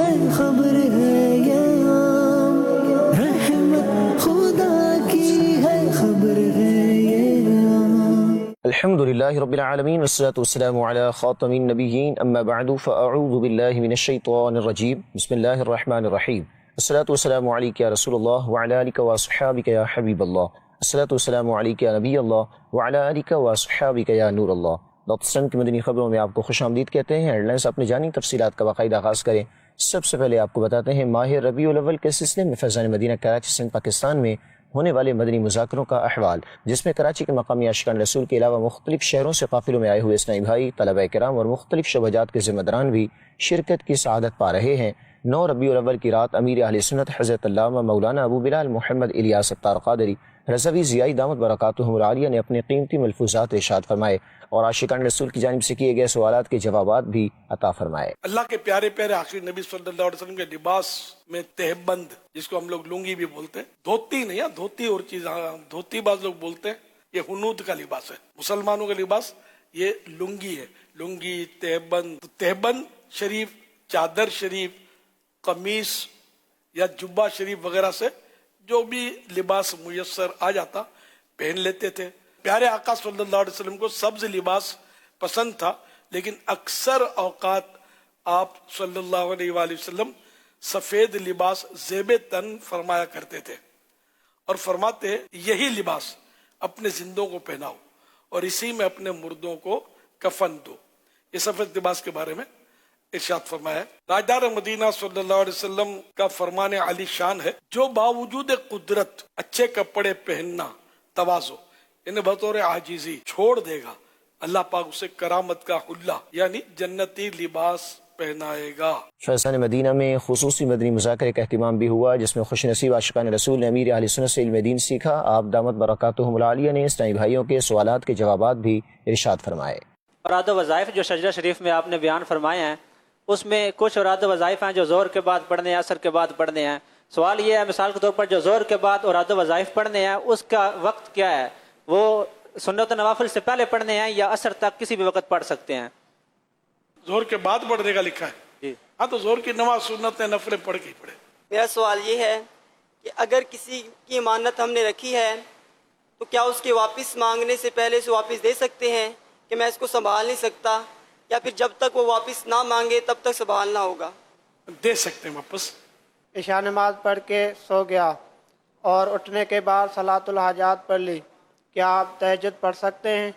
ہے خبر ہے یہ عام، رحمت خدا کی ہے خبر ہے یہ عام۔ الحمد للہ رب العالمین والصلاة والسلام علی خاتم النبیین اما بعد فاعوذ باللہ من الشیطان الرجیم بسم اللہ الرحمن الرحیم الصلاة والسلام علیک یا رسول اللہ وعلی آلک واصحابک یا حبیب اللہ، الصلاة والسلام علیک یا نبی اللہ وعلی آلک واصحابک یا نور اللہ۔ ڈاکٹر اسلم کی مدنی خبروں میں آپ کو خوش آمدید کہتے ہیں۔ ہیڈ لائنز اپنی جانی تفصیلات کا باقاعدہ آغاز کریں۔ سب سے پہلے آپ کو بتاتے ہیں ماہ ربیع الاول کے سلسلے میں فیضان مدینہ کراچی سندھ پاکستان میں ہونے والے مدنی مذاکروں کا احوال، جس میں کراچی کے مقامی عاشقان رسول کے علاوہ مختلف شہروں سے قافلوں میں آئے ہوئے اسلامی بھائی، طلباء کرام اور مختلف شعبجات کے ذمہ داران بھی شرکت کی سعادت پا رہے ہیں۔ 9 ربیع الاول کی رات امیر اہل سنت حضرت علامہ مولانا ابو بلال محمد الیاس اتار قادری رضوی ضیائی دامت برکاتہم العالیہ نے اپنے قیمتی ملفوظات ارشاد فرمائے اور عاشقان رسول کی جانب سے کیے گئے سوالات کے جوابات بھی عطا فرمائے۔ اللہ کے پیارے پیارے آخری نبی صلی اللہ علیہ وسلم کے لباس میں تہبند، جس کو ہم لوگ لنگی بھی بولتے ہیں، دھوتی نہیں، دھوتی اور چیز، دھوتی بعض لوگ بولتے ہیں، یہ ہنود کا لباس ہے۔ مسلمانوں کا لباس یہ لنگی ہے، لنگی، تہبند۔ تہبند شریف، چادر شریف، قمیص یا جبہ شریف وغیرہ سے جو بھی لباس میسر آ جاتا پہن لیتے تھے۔ پیارے آقا صلی اللہ علیہ وسلم کو سبز لباس پسند تھا، لیکن اکثر اوقات آپ صلی اللہ علیہ وآلہ وسلم سفید لباس زیب تن فرمایا کرتے تھے اور فرماتے یہی لباس اپنے زندوں کو پہناؤ اور اسی میں اپنے مردوں کو کفن دو۔ یہ سفید لباس کے بارے میں ارشاد فرمایا ہے۔ تاجدار مدینہ صلی اللہ علیہ وسلم کا فرمان علی شان ہے، جو باوجود قدرت اچھے کپڑے پہننا، تواضع انہیں بطور عاجزی چھوڑ دے گا، اللہ پاک اسے کرامت کا حلہ یعنی جنتی لباس پہنائے گا۔ فیضان مدینہ میں خصوصی مدنی مذاکرے کا اہتمام بھی ہوا، جس میں خوش نصیب عاشقان رسول نے امیر اہل سنت سے علم دین سیکھا۔ آپ دامت برکاتہم العالیہ نے اسلامی بھائیوں کے سوالات کے جوابات بھی ارشاد فرمائے۔ اوراد و وظائف جو شجرہ شریف میں آپ نے بیان فرمائے ہیں، اس میں کچھ اوراد و وظائف ہیں جو زور کے بعد پڑھنے ہیں، عصر کے بعد پڑھنے ہیں۔ سوال یہ ہے مثال کے طور پر جو زور کے بعد اوراد و وظائف پڑھنے ہیں اس کا وقت کیا ہے؟ وہ سنت و نوافل سے پہلے پڑھنے ہیں یا عصر تک کسی بھی وقت پڑھ سکتے ہیں؟ زور کے بعد پڑھنے کا لکھا ہے، جی ہاں، تو زور کی نماز سنت نفل پڑھ کے ہی پڑھے۔ میرا سوال یہ ہے کہ اگر کسی کی امانت ہم نے رکھی ہے تو کیا اس کے واپس مانگنے سے پہلے سے واپس دے سکتے ہیں کہ میں اس کو سنبھال نہیں سکتا، یا پھر جب تک وہ واپس نہ مانگے تب تک سنبھالنا ہوگا؟ دے سکتے ہیں واپس۔ عشاء نماز پڑھ کے سو گیا اور اٹھنے کے بعد صلاۃ الحاجات پڑھ لی، کیا آپ تہجد پڑھ سکتے ہیں؟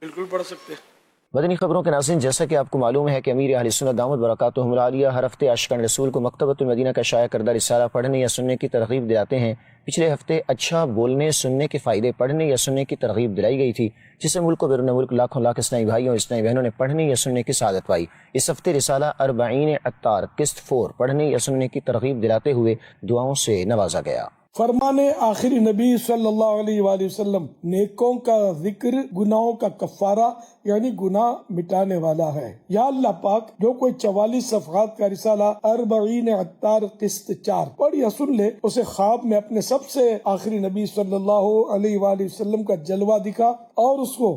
بالکل پڑھ سکتے ہیں۔ مدنی خبروں کے ناظرین، جیسا کہ آپ کو معلوم ہے کہ امیر اہل سنت دامت برکاتہم العالیہ ہر ہفتے عاشقان رسول کو مکتبۃ المدینہ کا شائع کردہ رسالہ پڑھنے یا سننے کی ترغیب دلاتے ہیں۔ پچھلے ہفتے اچھا بولنے سننے کے فائدے پڑھنے یا سننے کی ترغیب دلائی گئی تھی، جسے ملک و بیرون ملک لاکھوں لاکھ اسلامی بھائیوں اور اسلامی بہنوں نے پڑھنے یا سننے کی سعادت پائی۔ اس ہفتے رسالہ 40 عطار قسط 4 پڑھنے یا سننے کی ترغیب دلاتے ہوئے دعاؤں سے نوازا گیا۔ فرمان آخری نبی صلی اللہ علیہ وآلہ وسلم، نیکوں کا ذکر گناہوں کا کفارہ یعنی گناہ مٹانے والا ہے۔ یا اللہ پاک، جو کوئی 44 صفحات کا رسالہ 40 عطار قسط 4 پڑھ یا سن لے، اسے خواب میں اپنے سب سے آخری نبی صلی اللہ علیہ وآلہ وسلم کا جلوہ دکھا اور اس کو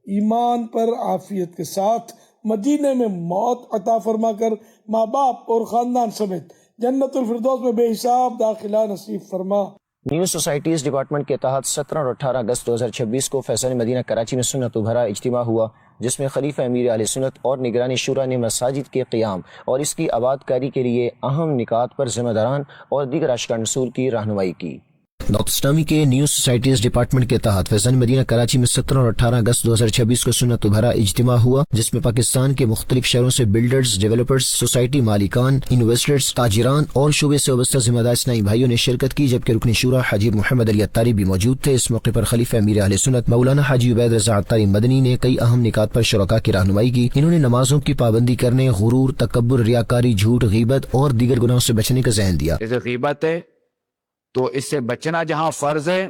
ایمان پر عافیت کے ساتھ مدینے میں موت عطا فرما کر ماں باپ اور خاندان سمیت جنت الفردوس میں بے حساب داخلہ نصیب فرما۔ نیو سوسائٹیز ڈپارٹمنٹ کے تحت 17 اور 18 اگست 2026 کو فیضان مدینہ کراچی میں سنت و بھرا اجتماع ہوا، جس میں خلیفہ امیر اہل سنت اور نگرانی شورا نے مساجد کے قیام اور اس کی آباد کاری کے لیے اہم نکات پر ذمہ داران اور دیگر عاشقان رسول کی رہنمائی کی۔ دعوت اسلامی کے نیو سوسائٹیز ڈپارٹمنٹ کے تحت فیضان مدینہ کراچی میں 17 اور 18 اگست 2026 کو سنت و بھرا اجتماع ہوا، جس میں پاکستان کے مختلف شہروں سے بلڈرز، ڈیولپرز، سوسائٹی مالکان، انویسٹرز، تاجران اور شعبے سے وابستہ ذمہ دار اسلامی بھائیوں نے شرکت کی، جبکہ رکن شورا حاجی محمد علی عطاری بھی موجود تھے۔ اس موقع پر خلیفہ امیر اہل سنت مولانا حاجی عبید رضا عطاری مدنی نے کئی اہم نکات پر شرکاء کی رہنمائی کی۔ انہوں نے نمازوں کی پابندی کرنے، غرور، تکبر، ریاکاری، جھوٹ، غیبت اور دیگر گناہوں سے بچنے کا ذہن دیا۔ جیسے غیبت ہے تو اس سے بچنا جہاں فرض ہے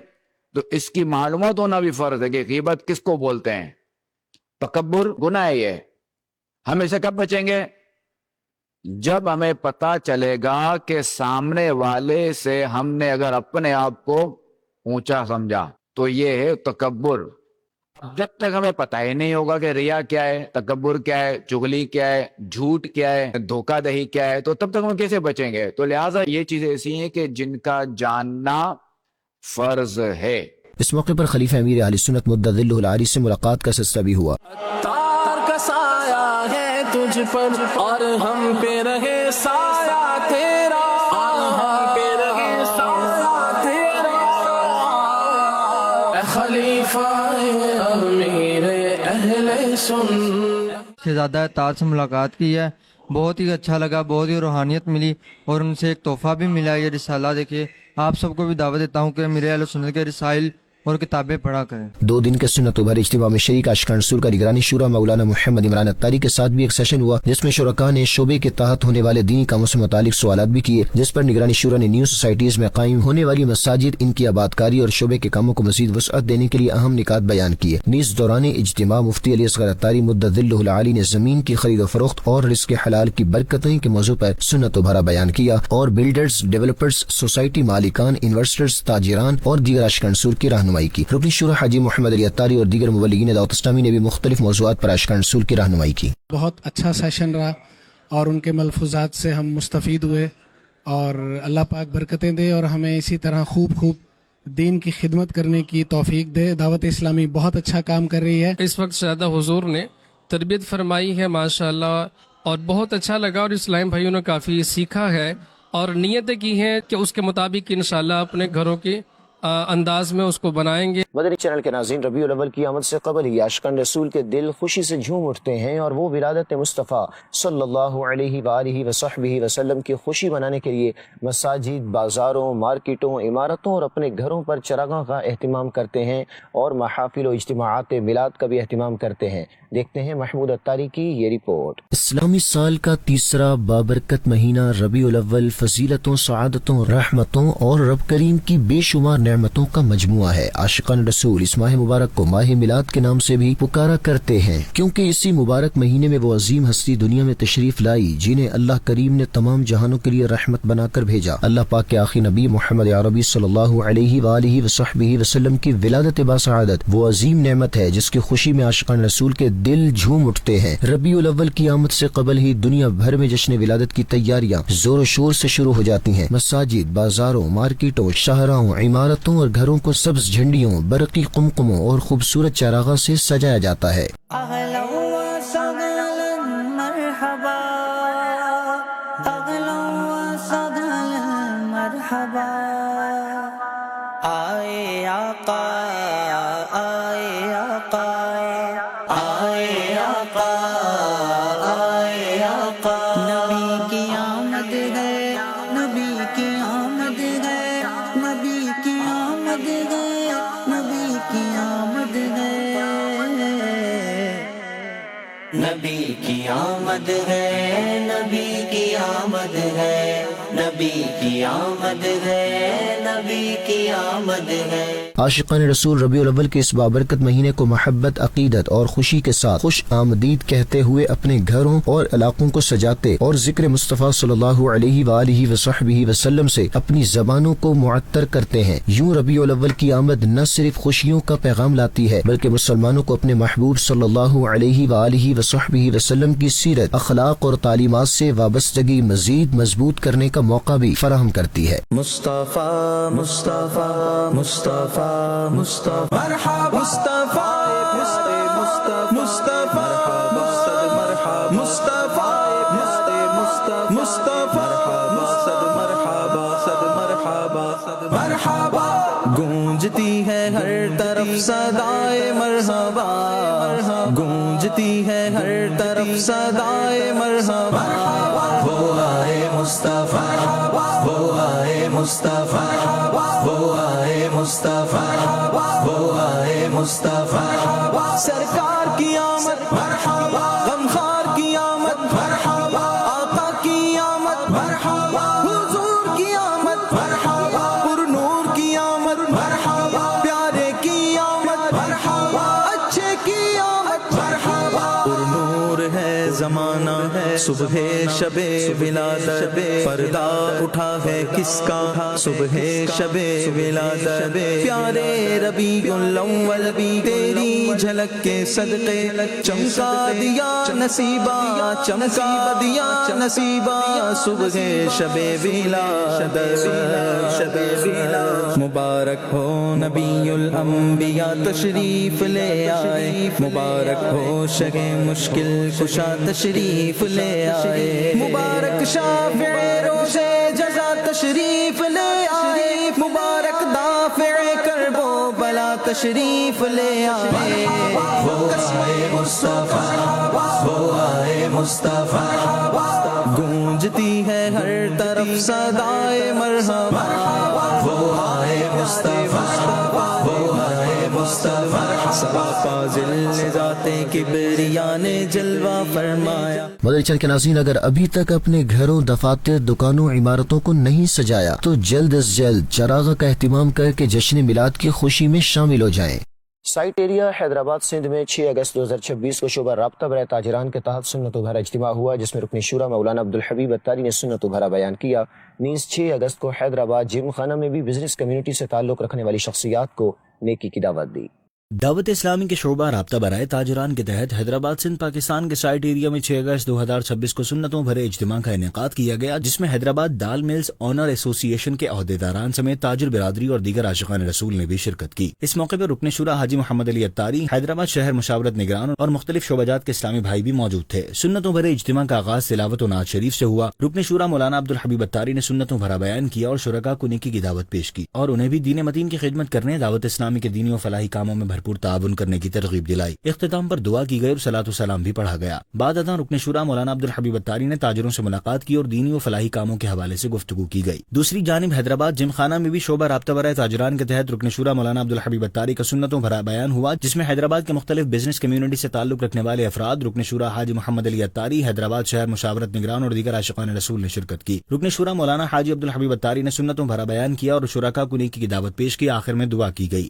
تو اس کی معلومات ہونا بھی فرض ہے کہ غیبت کس کو بولتے ہیں۔ تکبر گناہ ہے، یہ ہم اسے کب بچیں گے؟ جب ہمیں پتا چلے گا کہ سامنے والے سے ہم نے اگر اپنے آپ کو اونچا سمجھا تو یہ ہے تکبر۔ جب تک ہمیں پتہ ہی نہیں ہوگا کہ ریا کیا ہے، تکبر کیا ہے، چغلی کیا ہے، جھوٹ کیا ہے، دھوکہ دہی کیا ہے، تو تب تک ہم کیسے بچیں گے؟ تو لہٰذا یہ چیزیں ایسی ہیں کہ جن کا جاننا فرض ہے۔ اس موقع پر خلیفہ امیر اہل سنت مدۃ ظلہ العالی سے ملاقات کا سلسلہ بھی ہوا۔ تار کا سایہ ہے تجھ پر اور ہم پہ رہے سایہ تیرا، ہم پہ رہے سایہ تیرا، اے خلیفہ امیر اہل سنت۔ شہزادہ تاج سے ملاقات کی ہے، بہت ہی اچھا لگا، بہت ہی روحانیت ملی، اور ان سے ایک تحفہ بھی ملا، یہ رسالہ۔ دیکھیے آپ سب کو بھی دعوت دیتا ہوں کہ میرے اہل سنت کے رسائل اور کتابیں پڑھا کریں۔ 2 دن کے سنت بھر اجتماع میں شریک عاشقان رسول کا نگرانی شورا مولانا محمد عمران اتاری کے ساتھ بھی ایک سیشن ہوا، جس میں شرکاء نے شعبے کے تحت ہونے والے دینی کاموں سے متعلق سوالات بھی کیے، جس پر نگرانی شورا نے نیو سوسائٹیز میں قائم ہونے والی مساجد، ان کی آبادکاری اور شعبے کے کاموں کو مزید وسعت دینے کے لیے اہم نکات بیان کیے۔ نیز دوران اجتماع مفتی علی اصغر اتاری مدۃ ظلہ العالی نے زمین کی خرید و فروخت اور رزق حلال کی برکتیں کے موضوع پر سنت بھرا بیان کیا، اور بلڈرز، ڈیولپرز، سوسائٹی مالکان، انویسٹرز، تاجران اور دیگر عاشقان رسول کی رہنمائی کی۔ رکن شورا حاجی محمد علی اتاری اور دیگر مبلغین دعوت اسلامی نے بھی مختلف موضوعات پر عاشقان رسول کی رہنمائی کی۔ بہت اچھا سیشن رہا اور ان کے ملفوظات سے ہم مستفید ہوئے، اور اللہ پاک برکتیں دے اور ہمیں اسی طرح خوب دین کی خدمت کرنے کی توفیق دے۔ دعوت اسلامی بہت اچھا کام کر رہی ہے۔ اس وقت شہزادہ حضور نے تربیت فرمائی ہے ماشاءاللہ، اور بہت اچھا لگا، اور اسلام بھائیوں نے کافی سیکھا ہے اور نیتیں کی ہیں کہ اس کے مطابق انشاءاللہ اپنے گھروں کے انداز میں اس کو بنائیں گے۔ مدنی چینل کے ناظرین، ربیع الاول کی آمد سے قبل ہی عاشقان رسول کے دل خوشی سے جھوم اٹھتے ہیں، اور وہ ولادت مصطفیٰ صلی اللہ علیہ وآلہ وصحبہ وسلم کی خوشی منانے کے لیے مساجد، بازاروں، مارکیٹوں، عمارتوں اور اپنے گھروں پر چراغاں کا اہتمام کرتے ہیں، اور محافل و اجتماعات میلاد کا بھی اہتمام کرتے ہیں۔ دیکھتے ہیں محمود اتاری کی یہ رپورٹ۔ اسلامی سال کا تیسرا بابرکت مہینہ ربیع الاول فضیلتوں، سعادتوں، رحمتوں اور رب کریم کی بے شمار نعمتوں کا مجموعہ ہے۔ عاشقان رسول اس ماہ مبارک کو ماہ میلاد کے نام سے بھی پکارا کرتے ہیں، کیونکہ اسی مبارک مہینے میں وہ عظیم ہستی دنیا میں تشریف لائی جنہیں اللہ کریم نے تمام جہانوں کے لیے رحمت بنا کر بھیجا۔ اللہ پاک کے آخری نبی محمد عربی صلی اللہ علیہ وآلہ وصحبہ وسلم کی ولادت باسعادت وہ عظیم نعمت ہے جس کی خوشی میں عاشقان رسول کے دل جھوم اٹھتے ہیں۔ ربیع الاول کی آمد سے قبل ہی دنیا بھر میں جشن ولادت کی تیاریاں زور و شور سے شروع ہو جاتی ہیں۔ مساجد، بازاروں، مارکیٹوں، شاہراہوں، عمارتوں اور گھروں کو سبز جھنڈیوں، برقی قمقموں اور خوبصورت چراغاں سے سجایا جاتا ہے۔ اہلا و سہلا مرحبا، اہلا و سہلا مرحبا، آئے آقا، آئے آقا، آئے آقا، آئے آقا، نبی کی آمد ہے، نبی کی آمد ہے، نبی کی آمد ہے، نبی کی آمد ہے، نبی کی آمد ہے، نبی کی آمد ہے، نبی کی آمد ہے، نبی کی آمد ہے۔ عاشقان رسول ربیع الاول کے اس بابرکت مہینے کو محبت، عقیدت اور خوشی کے ساتھ خوش آمدید کہتے ہوئے اپنے گھروں اور علاقوں کو سجاتے اور ذکر مصطفیٰ صلی اللہ علیہ وآلہ وصحبہ وسلم سے اپنی زبانوں کو معطر کرتے ہیں۔ یوں ربیع الاول کی آمد نہ صرف خوشیوں کا پیغام لاتی ہے بلکہ مسلمانوں کو اپنے محبوب صلی اللہ علیہ وآلہ وصحبہ وسلم کی سیرت، اخلاق اور تعلیمات سے وابستگی مزید مضبوط کرنے کا موقع بھی فراہم کرتی ہے۔ مصطفیٰ مصطفیٰ مصطفیٰ مصطفیٰ مرحبا، مصطفیٰ مصطفیٰ مصطفیٰ مرحبا، مصطفیٰ مصطفیٰ مرحبا، صد مرحبا، صد مرحبا، گونجتی ہے ہر طرف صدائے مرحبا، گونجتی ہے ہر طرف صدائے مرحبا، وہ آئے مصطفیٰ، وہ آئے مصطفیٰ، وہ آئے مصطفیٰ، وہ آئے مصطفیٰ، سرکار کی آمد مرحبا، غمخوار کی آمد مرحبا، آقا کی آمد مرحبا، حضور کی آمد مرحبا، پر نور کی آمد مرحبا، پیارے کی آمد مرحبا، اچھے کی آمد مرحبا، پر نور ہے زمانہ ہے صبح شب ولادت پردہ اٹھا ہے کس کا صبح شب ولادت پیارے ربیع الاول تیری جھلک کے صدقے چمکا دیا نصیبہ چمکا دیا نصیبہ صبح شب ولادت شب ولادت مبارک ہو نبی الانبیاء تشریف لے آئے مبارک ہو شگ مشکل کشا تشریف لے آئے مبارک شافع روز جزا تشریف لے آئے مبارک دافع کرب و بلا تشریف لے آئے وہ آئے مصطفیٰ وہ آئے مصطفیٰ گونجتی ہے ہر طرف صدائے مرحبا وہ آئے مصطفیٰ وہ آئے مصطفیٰ سراپا ذل ذات کبریا نے جلوہ فرمایا۔ مدنی چینل کے ناظرین، اگر ابھی تک اپنے گھروں، دفاتر، دکانوں، عمارتوں کو نہیں سجایا تو جلد از جلد چراغاں کا اہتمام کر کے جشن میلاد کی خوشی میں شامل ہو جائیں۔ سائٹ ایریا حیدرآباد سندھ میں 6 اگست 2026 کو شعبہ رابطہ برائے تاجران کے تحت سنت و بھرا اجتماع ہوا، جس میں رکن شورا مولانا عبدالحبیب اتاری نے سنت و بھرا بیان کیا۔ نیز 6 اگست کو حیدرآباد جم خانہ میں بھی بزنس کمیونٹی سے تعلق رکھنے والی شخصیات کو نیکی کی دعوت دی۔ دعوت اسلامی کے شعبہ رابطہ برائے تاجران کے تحت حیدرآباد سندھ پاکستان کے سائٹ ایریا میں 6 اگست 2026 کو سنتوں بھرے اجتماع کا انعقاد کیا گیا، جس میں حیدرآباد دال ملز آنر ایسوسی ایشن کے عہدیداران سمیت تاجر برادری اور دیگر عاشقان رسول نے بھی شرکت کی۔ اس موقع پر رکن شورا حاجی محمد علی اتاری، حیدرآباد شہر مشاورت نگران اور مختلف شعبہ جات کے اسلامی بھائی بھی موجود تھے۔ سنتوں بھرے اجتماع کا آغاز تلاوت و نعت شریف سے ہوا۔ رکن شورا مولانا عبدالحبیب اتاری نے سنتوں بھرا بیان کیا اور شرکاء کو نیکی کی دعوت پیش کی اور انہیں بھی دین متین کی خدمت کرنے، دعوت اسلامی کے دینی و فلاحی کاموں میں بھرپور تعاون کرنے کی ترغیب دلائی۔ اختتام پر دعا کی گئی اور صلاۃ و سلام بھی پڑھا گیا۔ بعد ازاں رکن شورا مولانا عبدالحبیب اتاری نے تاجروں سے ملاقات کی اور دینی و فلاحی کاموں کے حوالے سے گفتگو کی گئی۔ دوسری جانب حیدرآباد جم خانہ میں بھی شعبہ رابطہ برائے تاجران کے تحت رکن شورا مولانا عبدالحبیب اتاری کا سنتوں بھرا بیان ہوا، جس میں حیدرآباد کے مختلف بزنس کمیونٹی سے تعلق رکھنے والے افراد، رکن شورا حاجی محمد علی اتاری، حیدرآباد شہر مشاورت نگران اور دیگر عاشقان رسول نے شرکت کی۔ رکن شورا مولانا حاجی عبدالحبیب اتاری نے سنتوں بھرا بیان کیا اور شرکاء کو نیکی کی دعوت پیش کی۔ آخر میں دعا کی گئی۔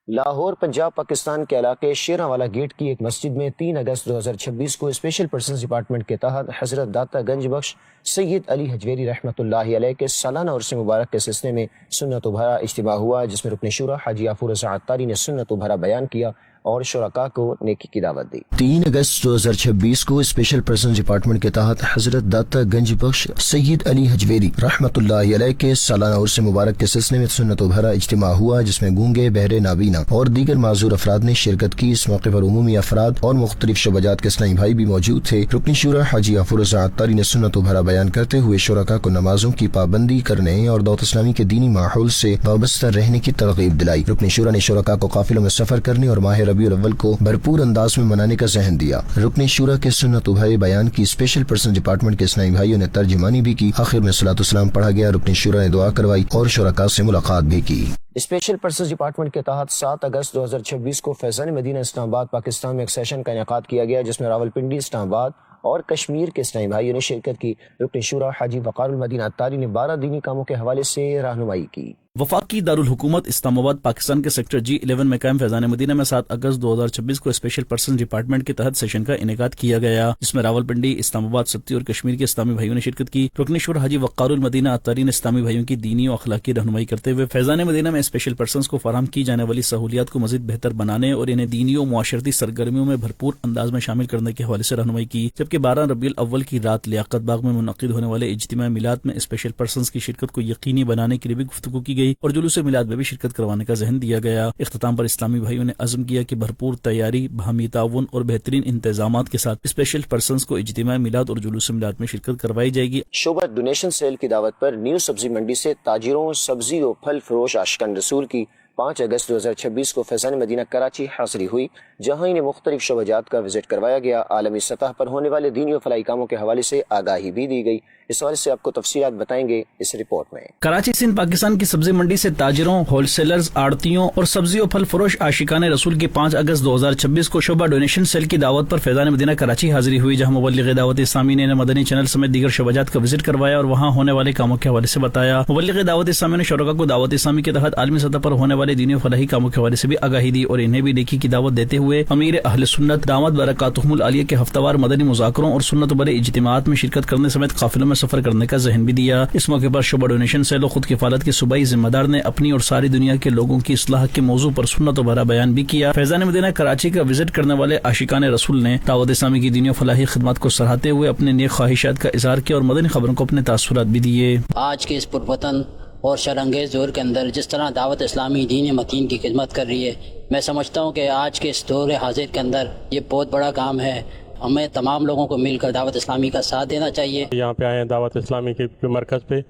لاہور پنجاب پاکستان کے علاقے شیراں والا گیٹ کی ایک مسجد میں 3 اگست 2026 کو اسپیشل پرسنز ڈپارٹمنٹ کے تحت حضرت داتا گنج بخش سید علی حجویری رحمۃ اللہ علیہ کے سالانہ عرس مبارک کے سلسلے میں سنت و بھرا اجتماع ہوا، جس میں رکن شورا حاجی غفور رضا عطاری نے سنت و بھرا بیان کیا اور شرکاء کو نیکی کی دعوت دی۔ 3 اگست 2026 کو اسپیشل پرسنز ڈپارٹمنٹ کے تحت حضرت داتا گنج بخش سید علی حجویری رحمۃ اللہ علیہ کے سالانہ عرس مبارک کے سلسلے میں سنت و بھرا اجتماع ہوا، جس میں گونگے، بہرے، نابینا اور دیگر معذور افراد نے شرکت کی۔ اس موقع پر عمومی افراد اور مختلف شعبہ جات کے اسلامی بھائی بھی موجود تھے۔ رکن شورا حاجی غفور رضا عطاری نے سنت و بھرا بیان کرتے ہوئے شرکاء کو نمازوں کی پابندی کرنے اور دعوت اسلامی کے دینی ماحول سے وابستہ رہنے کی ترغیب دلائی۔ رکن شورا نے شرکاء کو قافلوں میں سفر کرنے اور ماہ ربیع الاول کو بھرپور انداز میں منانے کا ذہن دیا۔ رکن شورا کے سنت و بھرے بیان کی اسپیشل پرسن ڈپارٹمنٹ کے اسلامی بھائیوں نے ترجمانی بھی کی۔ آخر میں صلاۃ و سلام پڑھا گیا۔ رکن شورا نے دعا کروائی اور شرکاء سے ملاقات بھی کی۔ اسپیشل پرسنز ڈپارٹمنٹ کے تحت 7 اگست 2026 کو فیضان مدینہ اسلام آباد پاکستان میں ایک سیشن کا انعقاد کیا گیا، جس میں راولپنڈی، اسلام آباد اور کشمیر کے اسلامی بھائیوں نے شرکت کی۔ رکن شورا حاجی وقار المدینہ اتاری نے 12 دینی کاموں کے حوالے سے رہنمائی کی۔ وفاقی دارالحکومت اسلام آباد پاکستان کے سیکٹر G11 میں قائم فیضان مدینہ میں 7 اگست 2026 کو اسپیشل پرسنز ڈپارٹمنٹ کے تحت سیشن کا انعقاد کیا گیا، جس میں راولپنڈی، اسلام آباد، ستی اور کشمیر کے اسلامی بھائیوں نے شرکت کی۔ رکن شورا حاجی وقار المدینہ اتاری نے اسلامی بھائیوں کی دینی و اخلاقی رہنمائی کرتے ہوئے فیضان مدینہ میں اسپیشل پرسنز کو فراہم کی جانے والی سہولیات کو مزید بہتر بنانے اور انہیں دینی و معاشرتی سرگرمیوں میں بھرپور انداز میں شامل کرنے کے حوالے سے رہنمائی کی، جبکہ 12 ربیع الاول کی رات لیاقت باغ میں منعقد ہونے والے اجتماع میلاد میں اسپیشل پرسنز کی شرکت کو یقینی بنانے کے لیے بھی گفتگو کی گئی اور جلوس میلاد میں بھی شرکت کروانے کا ذہن دیا گیا۔ اختتام پر اسلامی بھائیوں نے عزم کیا کہ بھرپور تیاری، باہمی تعاون اور بہترین انتظامات کے ساتھ اسپیشل پرسنز کو اجتماع میلاد اور جلوس میلاد میں شرکت کروائی جائے گی۔ شعبہ ڈونیشن سیل کی دعوت پر نیو سبزی منڈی سے تاجروں، سبزی و پھل فروش عاشقان رسول کی 5 اگست 2026 کو فیضان مدینہ کراچی حاضری ہوئی، جہاں انہیں مختلف شعبہ جات کا وزٹ کروایا گیا۔ عالمی سطح پر ہونے والے دینی و فلاحی کاموں کے حوالے سے آگاہی بھی دی گئی۔ اس حوالے سے آپ کو تفصیلات بتائیں گے اس رپورٹ میں۔ کراچی سندھ پاکستان کی سبزی منڈی سے تاجروں، ہول سیلرز، آڑتیوں اور سبزی و پھل فروش عاشقان رسول کی 5 اگست 2026 کو شعبہ ڈونیشن سیل کی دعوت پر فیضان مدینہ کراچی حاضری ہوئی، جہاں مبلغ دعوت اسلامی نے مدنی چینل سمیت دیگر شعبہ جات کا وزٹ کروایا اور وہاں ہونے والے کاموں کے حوالے سے بتایا۔ مبلغ دعوت اسلامی نے شرکاء کو دعوت اسلامی کے تحت عالمی سطح پر ہونے والے والے دینی و فلاحی کاموں کے حوالے سے بھی آگاہی دی اور انہیں بھی نیکی کی دعوت دیتے ہوئے امیر اہل سنت دامت برکاتہم العالیہ کے ہفتہ وار مدنی مذاکروں اور سنت بڑے اجتماعات میں شرکت کرنے سمیت قافلوں میں سفر کرنے کا ذہن بھی دیا۔ اس موقع پر شعبہ ڈونیشن سیل و خود کفالت کے صوبائی ذمہ دار نے اپنی اور ساری دنیا کے لوگوں کی اصلاح کے موضوع پر سنت و بھرا بیان بھی کیا۔ فیضان مدینہ کراچی کا وزٹ کرنے والے عاشقان رسول نے دعوت اسلامی کی دینی و فلاحی خدمات کو سراہتے ہوئے اپنے نیک خواہشات کا اظہار کیا اور مدنی خبروں کو اپنے تاثرات بھی دیے۔ آج کے اس پرفتن اور شرانگیز دور کے اندر جس طرح دعوت اسلامی دین متین کی خدمت کر رہی ہے، میں سمجھتا ہوں کہ آج کے اس دور حاضر کے اندر یہ بہت بڑا کام ہے۔ ہمیں تمام لوگوں کو مل کر دعوت اسلامی کا ساتھ دینا چاہیے۔ یہاں پہ آئے ہیں دعوت اسلامی کے مرکز پہ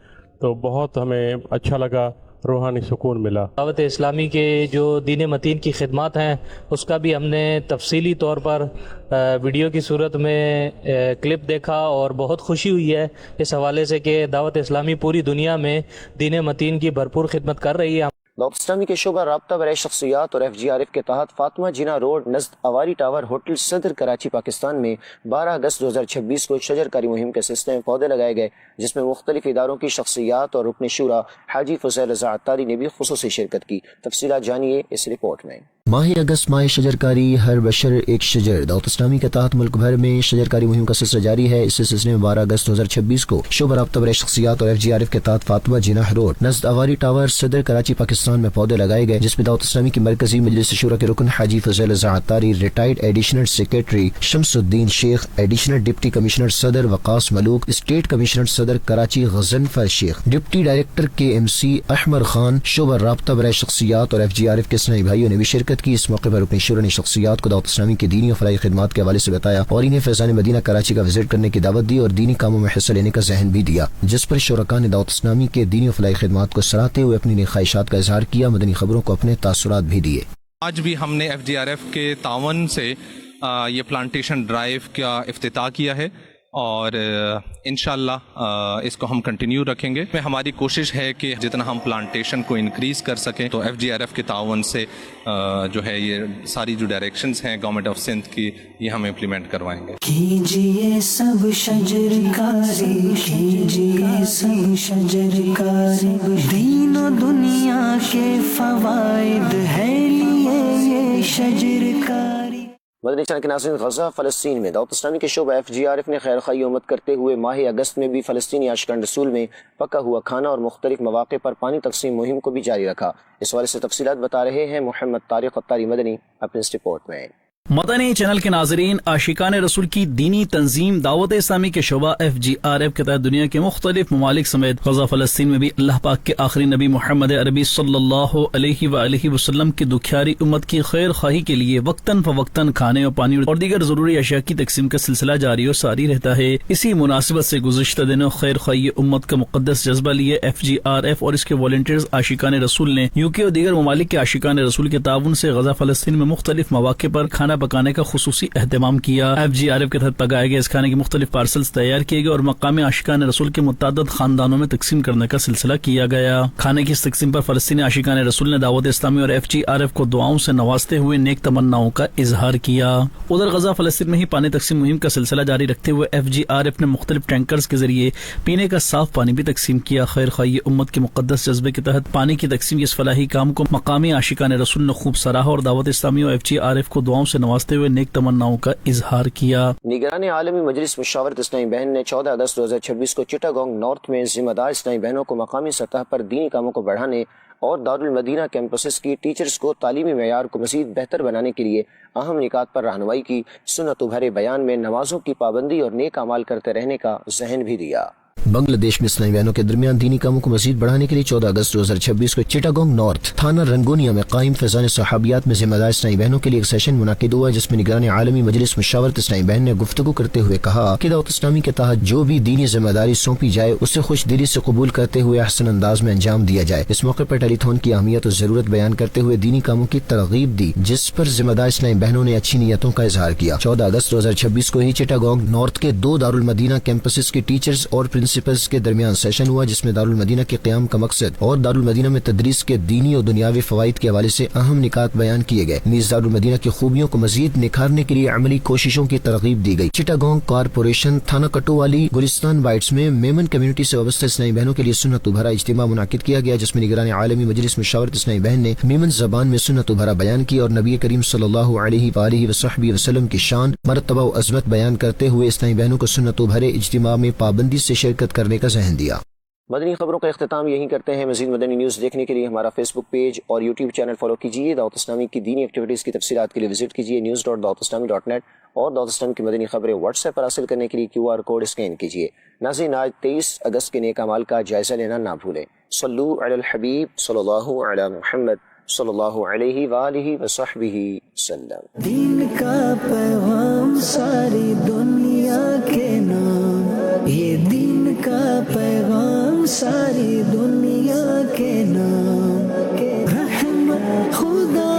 تو بہت ہمیں اچھا لگا، روحانی سکون ملا۔ دعوت اسلامی کے جو دین متین کی خدمات ہیں اس کا بھی ہم نے تفصیلی طور پر ویڈیو کی صورت میں کلپ دیکھا اور بہت خوشی ہوئی ہے اس حوالے سے کہ دعوت اسلامی پوری دنیا میں دین متین کی بھرپور خدمت کر رہی ہے۔ دعوت اسلامی کے شعبہ رابطہ برائے شخصیات اور FGRF کے تحت فاطمہ جناح روڈ نزد اواری ٹاور ہوٹل صدر کراچی پاکستان میں 12 اگست 2026 کو شجر کاری مہم کے سلسلے میں پودے لگائے گئے، جس میں مختلف اداروں کی شخصیات اور رکن شورا حاجی فضیل رضا عطاری نے بھی خصوصی شرکت کی۔ تفصیلات جانیے اس رپورٹ میں۔ ماہ اگست ماہ شجر کاری ہر بشر ایک شجر دعوت اسلامی کے تحت ملک بھر میں شجر کاری مہم کا سلسلہ جاری ہے۔ اس سلسلے میں 12 اگست 2026 کو شعبہ رابطہ برائے شخصیات اور FGRF کے تحت فاطمہ جناح روڈ نزد اواری ٹاور صدر کراچی پاکستان میں پودے لگائے گئے، جس میں دعوت اسلامی کی مرکزی مجلس شورا کے رکن حاجی فضیل رضا عطاری، ریٹائرڈ ایڈیشنل سیکریٹری شمس الدین شیخ، ایڈیشنل ڈپٹی کمشنر صدر وقاص ملوک، اسٹیٹ کمشنر صدر Karachi Ghazanfar Sheikh, deputy director KMC Ahmed Khan, شعبہ رابطہ برائے شخصیات اور FGRF کے اسلامی بھائیوں نے بھی شرکت کی۔ اس موقع پر رکن شورا نے شخصیات کو دعوت اسلامی کی دینی و فلاحی خدمات کے حوالے سے بتایا اور انہیں فیضان مدینہ کراچی کا وزٹ کرنے کی دعوت دی اور دینی کاموں میں حصہ لینے کا ذہن بھی دیا، جس پر شرکاء نے دعوت اسلامی کے دینی و فلاحی خدمات کو سراہتے ہوئے اپنی نیک خواہشات کا اظہار کیا، مدنی خبروں کو اپنے تاثرات بھی دیے۔ آج بھی ہم نے FGRF کے تعاون سے یہ پلانٹیشن ڈرائیو کا افتتاح کیا ہے اور انشاءاللہ اس کو ہم کنٹینیو رکھیں گے۔ ہماری کوشش ہے کہ جتنا ہم پلانٹیشن کو انکریز کر سکیں تو FGRF کے تعاون سے جو ہے یہ ساری جو ڈائریکشنز ہیں گورنمنٹ آف سندھ کی یہ ہم امپلیمنٹ کروائیں گے۔ کیجئے سب شجر کاری، کیجئے سب شجر کاری، دین و دنیا کے فوائد ہے لیے یہ شجر کاری۔ مدنی چینل کے ناظرین، غزہ فلسطین میں دعوت اسلامی کے شعبہ FGRF نے خیر خواہی امت کرتے ہوئے ماہ اگست میں بھی فلسطینی عاشقان رسول میں پکا ہوا کھانا اور مختلف مواقع پر پانی تقسیم مہم کو بھی جاری رکھا۔ اس حوالے سے تفصیلات بتا رہے ہیں محمد طارق عطاری مدنی اپنے اس رپورٹ میں۔ مدنی چینل کے ناظرین، عاشقان رسول کی دینی تنظیم دعوت اسلامی کے شعبہ FGRF کے تحت دنیا کے مختلف ممالک سمیت غزہ فلسطین میں بھی اللہ پاک کے آخری نبی محمد عربی صلی اللہ علیہ وآلہ وسلم کی دکھیاری امت کی خیر خواہی کے لیے وقتاً فوقتاً کھانے اور پانی اور دیگر ضروری اشیاء کی تقسیم کا سلسلہ جاری اور ساری رہتا ہے۔ اسی مناسبت سے گزشتہ دنوں خیر خواہی امت کا مقدس جذبہ لیے FGRF اور اس کے والنٹیئرز عاشقان رسول نے UK اور دیگر ممالک کے عاشقان رسول کے تعاون سے غزہ فلسطین میں مختلف مواقع پر کھانا پکانے کا خصوصی اہتمام کیا۔ FGRF کے تحت پکائے گئے اس کھانے کے مختلف پارسلز تیار کیے گئے اور مقامی عاشقان رسول کے متعدد خاندانوں میں تقسیم کرنے کا سلسلہ کیا گیا۔ کھانے کی اس تقسیم پر فلسطینی عاشقان رسول نے دعوت اسلامی اور FGRF کو دعاؤں سے نوازتے ہوئے نیک تمناؤں کا اظہار کیا۔ ادھر غزہ فلسطین میں ہی پانی تقسیم مہم کا سلسلہ جاری رکھتے ہوئے FGRF نے مختلف ٹینکرز کے ذریعے پینے کا صاف پانی بھی تقسیم کیا۔ خیر خواہی امت کے مقدس جذبے کے تحت پانی کی تقسیم کے اس فلاحی کام کو مقامی عاشقان رسول نے خوب سراہا اور دعوت اسلامی اور FGRF کو دعاؤں سے نوازتے ہوئے نیک تمناؤں کا اظہار کیا۔ نگران عالمی مجلس مشاورت اسلامی بہن نے 14 اگست 2026 کو چٹاگونگ نارتھ میں ذمہ دار اسلامی بہنوں کو مقامی سطح پر دینی کاموں کو بڑھانے اور دارالمدینہ کیمپسز کی ٹیچرز کو تعلیمی معیار کو مزید بہتر بنانے کے لیے اہم نکات پر رہنمائی کی۔ سنت بھرے بیان میں نمازوں کی پابندی اور نیک اعمال کرتے رہنے کا ذہن بھی دیا۔ بنگلہ دیش میں اسلامی بہنوں کے درمیان دینی کاموں کو مزید بڑھانے کے لیے 14 اگست 2026 کو چٹاگونگ نارتھ تھانہ رنگونیا میں قائم فیضان صحابیات میں ذمہ دار اسلامی بہنوں کے لیے ایک سیشن منعقد ہوا، جس میں نگران عالمی مجلس مشاورت اسلامی بہن نے گفتگو کرتے ہوئے کہا کہ دعوت اسلامی کے تحت جو بھی دینی ذمہ داری سونپی جائے اسے خوش دلی سے قبول کرتے ہوئے احسن انداز میں انجام دیا جائے۔ اس موقع پر ٹیلی تھون کی اہمیت اور ضرورت بیان کرتے ہوئے دینی کاموں کی ترغیب دی، جس پر ذمہ دار اسلامی بہنوں نے اچھی نیتوں کا اظہار کیا۔ 14 اگست 2026 کو ہی چٹاگونگ نارتھ کے 2 دارالمدینہ کیمپسز کے ٹیچرز اور پرنسپلز کے درمیان سیشن ہوا جس میں دارالمدینہ کے قیام کا مقصد اور دارالمدینہ میں تدریس کے دینی اور دنیاوی فوائد کے حوالے سے اہم نکات بیان کیے گئے. نیز دارالمدینہ کی خوبیوں کو مزید نکھارنے کے لیے عملی کوششوں کی ترغیب دی گئی. چٹاگونگ کارپوریشن تھانہ کٹووالی گلستان بائٹس میں میمن کمیونٹی سے وابستہ اسلامی بہنوں کے لیے سنت و بھرا اجتماع منعقد کیا گیا جس میں نگران عالمی مجلس مشاورت اسلامی بہن نے میمن زبان میں سنت و بھرا بیان کی اور نبی کریم صلی اللہ علیہ وآلہ وصحبہ وسلم کی شان، مرتبہ و عظمت بیان کرتے ہوئے اسلامی بہنوں کو سنت و بھرے اجتماع میں پابندی سے شرکت کرنے کا ذہن دیا. مدنی خبروں کا اختتام یہیں کرتے ہیں. مزید مدنی نیوز دیکھنے کے لیے ہمارا فیس بک پیج اور یوٹیوب چینل فالو کیجیے. دعوت اسلامی کی دینی ایکٹیویٹیز کی تفصیلات کے لیے وزٹ کیجیے news.dawatIslami.net اور دعوت اسلامی کی مدنی خبریں واٹس ایپ پر حاصل کرنے کے لیے QR کوڈ اسکین کیجیے. ناظرین، آج 23 اگست کے نیک اعمال کا جائزہ لینا نہ بھولیں. صلو علی الحبیب صلی اللہ علی محمد صلی اللہ علیہ وآلہ وصحبہ وسلم. دین کا پیغام ساری دنیا کے نام، یہ دین کا پیغام ساری دنیا کے نام، رحمت خدا